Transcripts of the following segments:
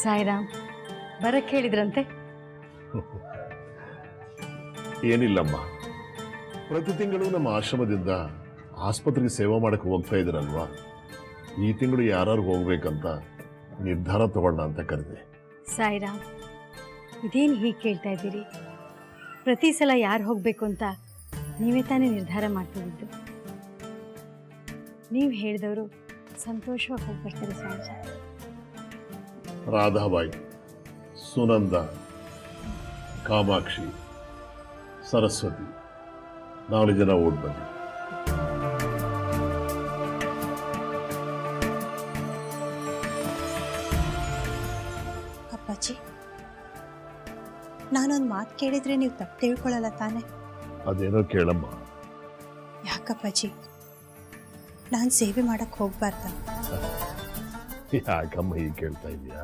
ಸಾಯಿರಾಮ್ ಬರಕ್ಕೆ ಹೇಳಿದ್ರಂತೆ? ಏನಿಲ್ಲಮ್ಮ, ಪ್ರತಿ ತಿಂಗಳು ನಮ್ಮ ಆಶ್ರಮದಿಂದ ಆಸ್ಪತ್ರೆಗೆ ಸೇವೆ ಮಾಡಕ್ಕೆ ಹೋಗ್ತಾ ಇದ್ದೀರಲ್ವಾ, ಈ ತಿಂಗಳು ಯಾರು ಹೋಗ್ಬೇಕಂತ ನಿರ್ಧಾರ ತಗೊಳ್ಳೋಣ ಅಂತ ಕರೆದೆ. ಸಾಯಿರಾಮ್, ಇದೇನು ಹೀಗೆ ಕೇಳ್ತಾ ಇದ್ದೀರಿ? ಪ್ರತಿ ಸಲ ಯಾರು ಹೋಗಬೇಕು ಅಂತ ನೀವೇ ತಾನೇ ನಿರ್ಧಾರ ಮಾಡ್ತಿದ್ದು. ನೀವು ಹೇಳಿದವರು ಸಂತೋಷವಾಗಿ ಹೋಗಿ ಬರ್ತಾರೆ ಸಾಯಿರಾಮ್. ರಾಧಾಬಾಯಿ, ಸುನಂದ, ಕಾಮಾಕ್ಷಿ, ಸರಸ್ವತಿ 4 ಜನ ಓಡ್ ಬನ್ನಿ. ಅಪ್ಪಾಜಿ, ನಾನೊಂದು ಮಾತು ಕೇಳಿದ್ರೆ ನೀವು ತಪ್ಪು ತಿಳ್ಕೊಳ್ಳಲ್ಲ ತಾನೆ? ಅದೇನೋ ಕೇಳಮ್ಮ. ಯಾಕಪ್ಪಾಜಿ, ನಾನು ಸೇವೆ ಮಾಡಕ್ಕೆ ಹೋಗ್ಬಾರ್ದ? ಯಾಕಮ್ಮ ಹೀಗೆ ಕೇಳ್ತಾ ಇದೀಯಾ?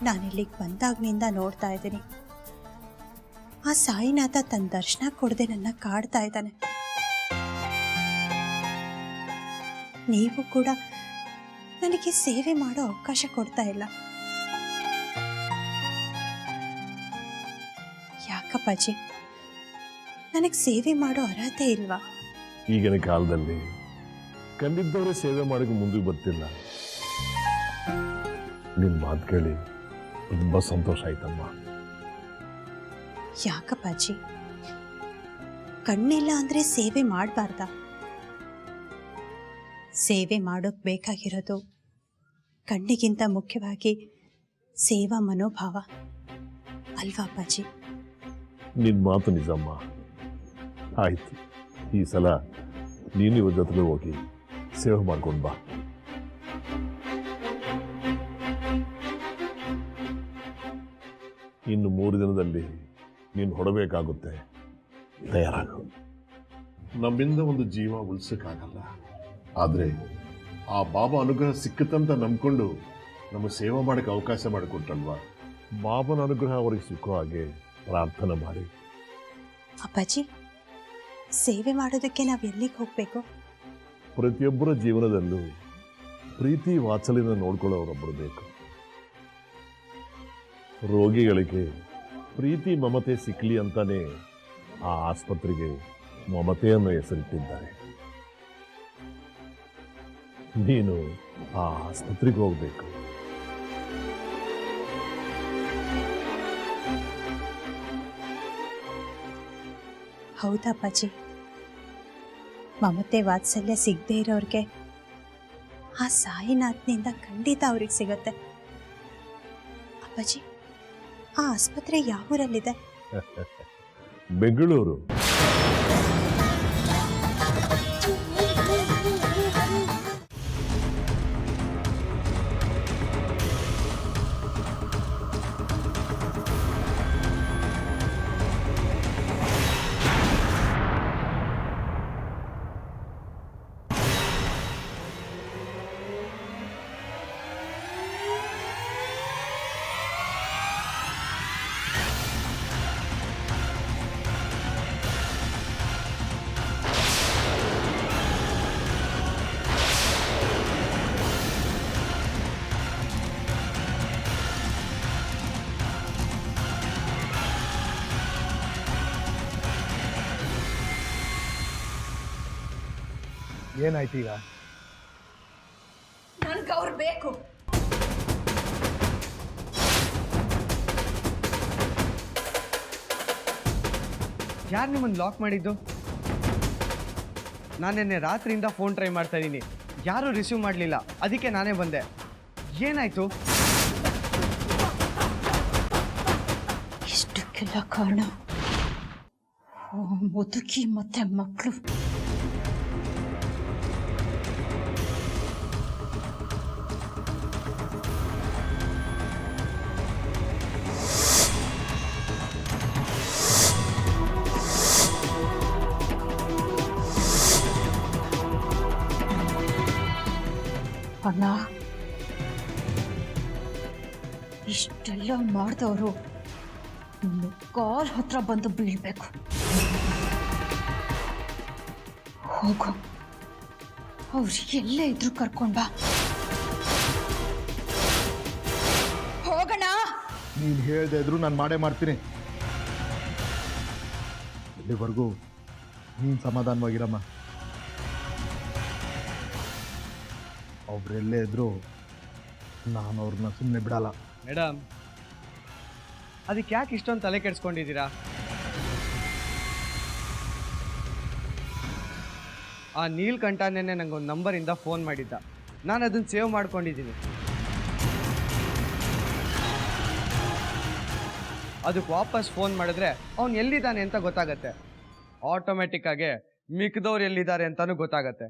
ನಾನಿಲ್ಲಿಗೆ ಬಂದಾಗ್ನಿಂದ ನೋಡ್ತಾ ಇದ್ದೀನಿ, ಆ ಸಾಯಿನಾಥ ತನ್ನ ದರ್ಶನ ಕೊಡದೆ ನನ್ನ ಕಾಡ್ತಾ ಇದ್ದಾನೆ. ನೀವು ಕೂಡ ನನಗೆ ಸೇವೆ ಮಾಡೋ ಅವಕಾಶ ಕೊಡ್ತಾ ಇಲ್ಲ. ಯಾಕಪ್ಪಾಜಿ, ನನಗೆ ಸೇವೆ ಮಾಡೋ ಅರ್ಹತೆ ಇಲ್ವಾ? ಈಗಿನ ಕಾಲದಲ್ಲಿ ಕಂಡಿದ್ದವರೇ ಸೇವೆ ಮಾಡೋಕೆ ಮುಂದಕ್ಕೆ ಬರ್ತಿಲ್ಲ. ನಿನ್ನ ಮಾತು ಕೇಳಿ ತುಂಬ ಸಂತೋಷ ಆಯ್ತಮ್ಮ. ಯಾಕಪ್ಪಾಜಿ, ಕಣ್ಣಿಲ್ಲ ಅಂದ್ರೆ ಸೇವೆ ಮಾಡಬಾರ್ದ? ಸೇವೆ ಮಾಡೋಕ್ ಬೇಕಾಗಿರೋದು ಕಣ್ಣಿಗಿಂತ ಮುಖ್ಯವಾಗಿ ಸೇವಾ ಮನೋಭಾವ ಅಲ್ವಾ ಅಪ್ಪಾಜಿ? ನಿನ್ನ ಮಾತು ನಿಜಮ್ಮ. ಆಯ್ತು, ಈ ಸಲ ನೀನು ಇವ್ರ ಜೊತೆಗೆ ಹೋಗಿ ಸೇವೆ ಮಾಡ್ಕೊಂಡು ಬಾ. ಇನ್ನು 3 ದಿನದಲ್ಲಿ ನೀನು ಹೊಡಬೇಕಾಗುತ್ತೆ, ತಯಾರಾಗು. ನಮ್ಮಿಂದ ಒಂದು ಜೀವ ಉಳಿಸೋಕ್ಕಾಗಲ್ಲ, ಆದರೆ ಆ ಬಾಬಾ ಅನುಗ್ರಹ ಸಿಕ್ಕತ್ತಂತ ನಂಬ್ಕೊಂಡು ನಮ್ಮ ಸೇವೆ ಮಾಡೋಕ್ಕೆ ಅವಕಾಶ ಮಾಡಿಕೊಟ್ಟಲ್ವಾ, ಬಾಬನ ಅನುಗ್ರಹ ಅವ್ರಿಗೆ ಸಿಕ್ಕೋ ಹಾಗೆ ಪ್ರಾರ್ಥನೆ ಮಾಡಿ. ಅಪ್ಪಾಜಿ, ಸೇವೆ ಮಾಡೋದಕ್ಕೆ ನಾವು ಎಲ್ಲಿಗೆ ಹೋಗಬೇಕು? ಪ್ರತಿಯೊಬ್ಬರ ಜೀವನದಲ್ಲೂ ಪ್ರೀತಿ ವಾತ್ಸಲ್ಯನ ನೋಡ್ಕೊಳ್ಳೋರೊಬ್ಬರು ಬೇಕು. ರೋಗಿಗಳಿಗೆ ಪ್ರೀತಿ ಮಮತೆ ಸಿಕ್ಕಲಿ ಅಂತಾನೆ ಆ ಆಸ್ಪತ್ರೆಗೆ ಮಮತೆಯನ್ನು ಹೆಸರಿಟ್ಟಿದ್ದಾರೆ. ನೀನು ಆ ಆಸ್ಪತ್ರೆಗೆ ಹೋಗಬೇಕು. ಹೌದಾ ಅಪ್ಪಾಜಿ? ಮಮತೆ ವಾತ್ಸಲ್ಯ ಸಿಗದೆ ಇರೋರಿಗೆ ಆ ಸಾಯಿನಾಥ್ನಿಂದ ಖಂಡಿತ ಅವ್ರಿಗೆ ಸಿಗತ್ತೆ. ಅಪ್ಪಾಜಿ, ಆ ಆಸ್ಪತ್ರೆ ಯಾವ ಊರಲ್ಲಿದೆ? ಬೆಂಗಳೂರು. ಏನಾಯ್ತು ಈಗ? ನನ್ಗೆ ಅವ್ರು ಬೇಕು. ಯಾರು ನಿಮ್ಮನ್ನು ಲಾಕ್ ಮಾಡಿದ್ದು? ನಾನು ನಿನ್ನೆ ರಾತ್ರಿಯಿಂದ ಫೋನ್ ಟ್ರೈ ಮಾಡ್ತಾ ಇದ್ದೀನಿ, ಯಾರೂ ರಿಸೀವ್ ಮಾಡಲಿಲ್ಲ, ಅದಕ್ಕೆ ನಾನೇ ಬಂದೆ. ಏನಾಯ್ತು? ಇಷ್ಟಕ್ಕೆಲ್ಲ ಕಾರಣ ಮುದುಕಿ ಮತ್ತೆ ಮಕ್ಕಳು. ಅಣ್ಣ, ಇಷ್ಟೆಲ್ಲ ಮಾಡಿದವರು ಕಾಲ್ ಹತ್ರ ಬಂದು ಬೀಳ್ಬೇಕು. ಹೋಗು, ಅವ್ರು ಎಲ್ಲೇ ಇದ್ರು ಕರ್ಕೊಂಡ್ ಬಾ. ನೀನು ಹೇಳ್ದೆ ಇದ್ರು ನಾನು ಮಾಡೇ ಮಾಡ್ತೀನಿ. ಇಲ್ಲಿವರೆಗೂ ನೀನು ಸಮಾಧಾನವಾಗಿರಮ್ಮ. ಒಬ್ರೆಲ್ಲೇ ಇದ್ರು ನಾನು ಅವ್ರನ್ನ ಸುಮ್ಮನೆ ಬಿಡಲ್ಲ. ಮೇಡಮ್, ಅದಕ್ಕೆ ಯಾಕೆ ಇಷ್ಟೊಂದು ತಲೆ ಕೆಡಿಸ್ಕೊಂಡಿದ್ದೀರಾ? ಆ ನೀಲ್ಕಂಠನೇ ನಂಗೊಂದು ನಂಬರಿಂದ ಫೋನ್ ಮಾಡಿದ್ದ. ನಾನು ಅದನ್ನು ಸೇವ್ ಮಾಡ್ಕೊಂಡಿದ್ದೀನಿ. ಅದಕ್ಕೆ ವಾಪಸ್ ಫೋನ್ ಮಾಡಿದ್ರೆ ಅವ್ನು ಎಲ್ಲಿದ್ದಾನೆ ಅಂತ ಗೊತ್ತಾಗತ್ತೆ. ಆಟೋಮೆಟಿಕ್ಕಾಗೆ ಮಿಕ್ದವ್ರು ಎಲ್ಲಿದ್ದಾರೆ ಅಂತಾನೂ ಗೊತ್ತಾಗತ್ತೆ.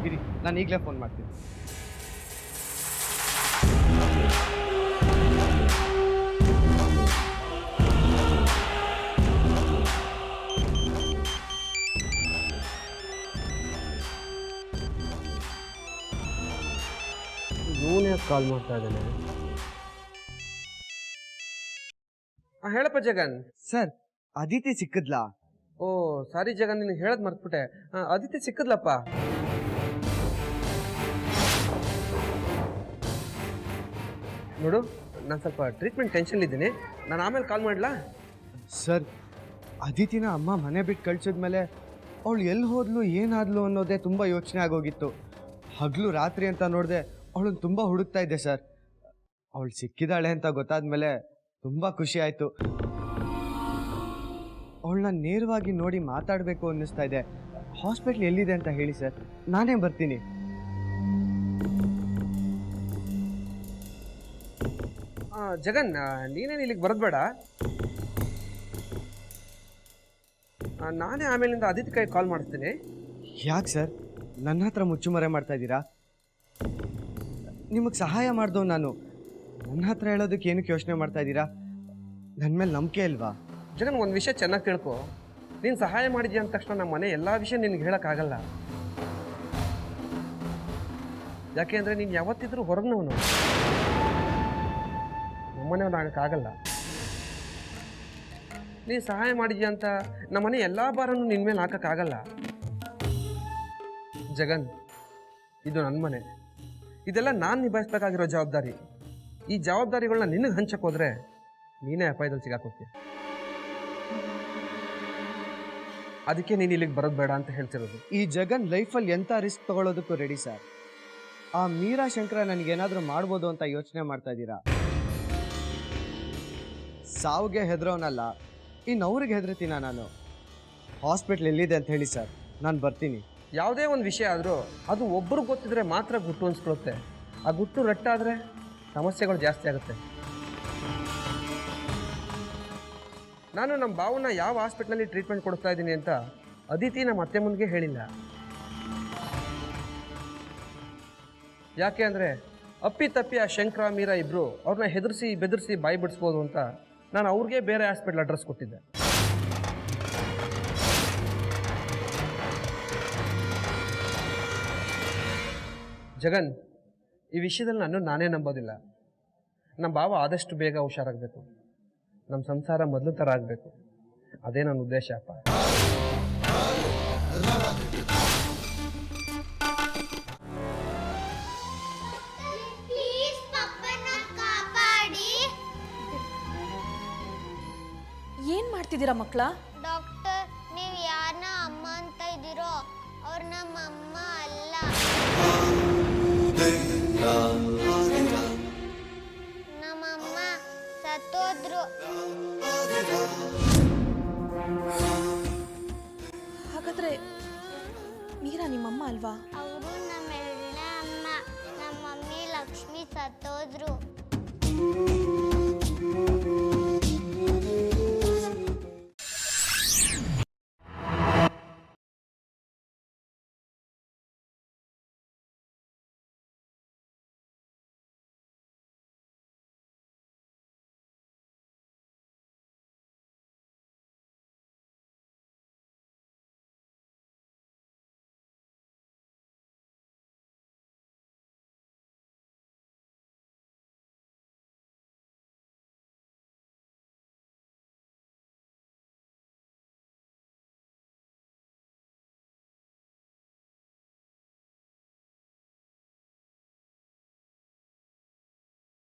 ಇರಿ, ನಾನು ಈಗಲೇ ಫೋನ್ ಮಾಡ್ತೀನಿ. ಇವನೇ ಕಾಲ್ ಮಾಡ್ತಾ ಇದ್ದಾನೆ. ಹೇಳಪ್ಪ ಜಗನ್. ಸರ್, ಅದಿತಿ ಸಿಕ್ಕಿದ್ಲಾ? ಓ ಸಾರಿ ಜಗನ್, ನಿನಗೆ ಹೇಳದ್ ಮರ್ತ್ಬಿಟ್ಟೆ. ಅದಿತಿ ಸಿಕ್ಕಿದ್ಲಪ್ಪ. ನೋಡು, ನಾನು ಸ್ವಲ್ಪ ಟ್ರೀಟ್ಮೆಂಟ್ ಟೆನ್ಷನ್ ಇದ್ದೀನಿ. ನಾನು ಆಮೇಲೆ ಕಾಲ್ ಮಾಡಲಾ? ಸರ್, ಅದಿತಿನ ಅಮ್ಮ ಮನೆ ಬಿಟ್ಟು ಕಳ್ಸಿದ್ಮೇಲೆ ಅವಳು ಎಲ್ಲಿ ಹೋದ್ಲು ಏನಾದ್ಲು ಅನ್ನೋದೇ ತುಂಬ ಯೋಚನೆ ಆಗೋಗಿತ್ತು. ಹಗಲು ರಾತ್ರಿ ಅಂತ ನೋಡಿದೆ ಅವಳನ್ನು ತುಂಬ ಹುಡುಕ್ತಾ ಇದ್ದೆ ಸರ್. ಅವಳು ಸಿಕ್ಕಿದಾಳೆ ಅಂತ ಗೊತ್ತಾದ್ಮೇಲೆ ತುಂಬ ಖುಷಿ ಆಯಿತು. ಅವಳನ್ನ ನೇರವಾಗಿ ನೋಡಿ ಮಾತಾಡಬೇಕು ಅನ್ನಿಸ್ತಾ ಇದೆ. ಹಾಸ್ಪಿಟ್ಲ್ ಎಲ್ಲಿದೆ ಅಂತ ಹೇಳಿ ಸರ್, ನಾನೇ ಬರ್ತೀನಿ. ಜಗನ್, ನೀನೇನು ಇಲ್ಲಿಗೆ ಬರೋದು ಬೇಡ. ನಾನೇ ಆಮೇಲಿಂದ ಅದಿತಿ ಕೈ ಕಾಲ್ ಮಾಡಿಸ್ತೀನಿ. ಯಾಕೆ ಸರ್ ನನ್ನ ಹತ್ರ ಮುಚ್ಚುಮರೆ ಮಾಡ್ತಾ ಇದ್ದೀರಾ? ನಿಮಗೆ ಸಹಾಯ ಮಾಡ್ದವ್ ನಾನು. ನನ್ನ ಹತ್ರ ಹೇಳೋದಕ್ಕೆ ಏನಕ್ಕೆ ಯೋಚನೆ ಮಾಡ್ತಾ ಇದ್ದೀರಾ? ನನ್ನ ಮೇಲೆ ನಂಬಿಕೆ ಇಲ್ವಾ? ಜಗನ್, ಒಂದು ವಿಷಯ ಚೆನ್ನಾಗಿ ತಿಳ್ಕೊ. ನೀನು ಸಹಾಯ ಮಾಡಿದ್ಯಾ ಅಂದ ತಕ್ಷಣ ನಮ್ಮ ಮನೆ ಎಲ್ಲ ವಿಷಯ ನಿನಗೆ ಹೇಳೋಕ್ಕಾಗಲ್ಲ. ಯಾಕೆ ಅಂದರೆ ನೀನು ಯಾವತ್ತಿದ್ರೂ ಹೊರಗಿನವನು, ನಮ್ಮನೆಯವನು ಆಗೋಕ್ಕಾಗಲ್ಲ. ನೀನು ಸಹಾಯ ಮಾಡಿದ್ಯಾ ಅಂತ ನಮ್ಮನೆ ಎಲ್ಲ ಭಾರನೂ ನಿನ್ನ ಮೇಲೆ ಹಾಕೋಕ್ಕಾಗಲ್ಲ. ಜಗನ್, ಇದು ನನ್ನ ಮನೆ. ಇದೆಲ್ಲ ನಾನು ನಿಭಾಯಿಸ್ಬೇಕಾಗಿರೋ ಜವಾಬ್ದಾರಿ. ಈ ಜವಾಬ್ದಾರಿಗಳನ್ನ ನಿನಗೆ ಹಂಚಕ್ಕೆ ಹೋದರೆ ನೀನೇ ಅಪಾಯದಲ್ಲಿ ಸಿಗಾಕೋತೀಯ. ಅದಕ್ಕೆ ನೀನು ಇಲ್ಲಿಗೆ ಬರೋದು ಬೇಡ ಅಂತ ಹೇಳ್ತಿರೋದು. ಈ ಜಗನ್ ಲೈಫಲ್ಲಿ ಎಂಥ ರಿಸ್ಕ್ ತಗೊಳ್ಳೋದಕ್ಕೂ ರೆಡಿ ಸರ್. ಆ ಮೀರಾ ಶಂಕರ ನನಗೇನಾದರೂ ಮಾಡ್ಬೋದು ಅಂತ ಯೋಚನೆ ಮಾಡ್ತಾ ಇದ್ದೀರಾ? ಸಾವುಗೆ ಹೆದರೋನಲ್ಲ, ಇನ್ನು ಅವ್ರಿಗೆ ಹೆದರ್ತೀನ ನಾನು? ಹಾಸ್ಪಿಟ್ಲ್ ಎಲ್ಲಿದೆ ಅಂತ ಹೇಳಿ ಸರ್, ನಾನು ಬರ್ತೀನಿ. ಯಾವುದೇ ಒಂದು ವಿಷಯ ಆದರೂ ಅದು ಒಬ್ಬರು ಗೊತ್ತಿದ್ರೆ ಮಾತ್ರ ಗುಟ್ಟು ಅನ್ಸ್ಕೊಳುತ್ತೆ. ಆ ಗುಟ್ಟು ರಟ್ಟಾದರೆ ಸಮಸ್ಯೆಗಳು ಜಾಸ್ತಿ ಆಗುತ್ತೆ. ನಾನು ನಮ್ಮ ಬಾವನ್ನ ಯಾವ ಹಾಸ್ಪಿಟ್ಲಲ್ಲಿ ಟ್ರೀಟ್ಮೆಂಟ್ ಕೊಡಿಸ್ತಾ ಇದ್ದೀನಿ ಅಂತ ಅದಿತಿ ನಮ್ಮ ಅತ್ತೆ ಮುಂದೆ ಹೇಳಿಲ್ಲ. ಯಾಕೆ ಅಂದರೆ ಅಪ್ಪಿ ತಪ್ಪಿ ಆ ಶಂಕರ ಮೀರಾ ಇಬ್ಬರು ಅವ್ರನ್ನ ಹೆದರಿಸಿ ಬೆದರಿಸಿ ಬಾಯಿ ಬಿಡಿಸ್ಬೋದು ಅಂತ ನಾನು ಅವ್ರಿಗೆ ಬೇರೆ ಹಾಸ್ಪಿಟ್ಲ್ ಅಡ್ರೆಸ್ ಕೊಟ್ಟಿದ್ದೆ. ಜಗನ್, ಈ ವಿಷಯದಲ್ಲಿ ನಾನೇ ನಂಬೋದಿಲ್ಲ. ನಮ್ಮ ಭಾವ ಆದಷ್ಟು ಬೇಗ ಹುಷಾರಾಗಬೇಕು. ನಮ್ಮ ಸಂಸಾರ ಮೊದಲು ಥರ ಆಗಬೇಕು. ಅದೇ ನನ್ನ ಉದ್ದೇಶ ಅಪ್ಪ. ಏನ್ ಮಾಡ್ತಿದ್ದೀರಾ ಮಕ್ಕಳ? ಡಾಕ್ಟರ್, ನೀವು ಯಾರನ್ನ ಅಮ್ಮ ಅಂತ ಇದ್ದೀರೋ ಅವ್ರು ನಮ್ಮ ಅಮ್ಮ ಅಲ್ಲ. ನಮ್ಮಮ್ಮ ಸತ್ತೋದ್ರು. ಹಾಗಾದ್ರೆ ಮೀರಾ ನಿಮ್ಮಮ್ಮ ಅಲ್ವಾ? ಅವರು ನಮ್ಮೆರಡನೇ ಅಮ್ಮ. ನಮ್ಮ ಮಮ್ಮಿ ಲಕ್ಷ್ಮಿ ಸತ್ತೋದ್ರು.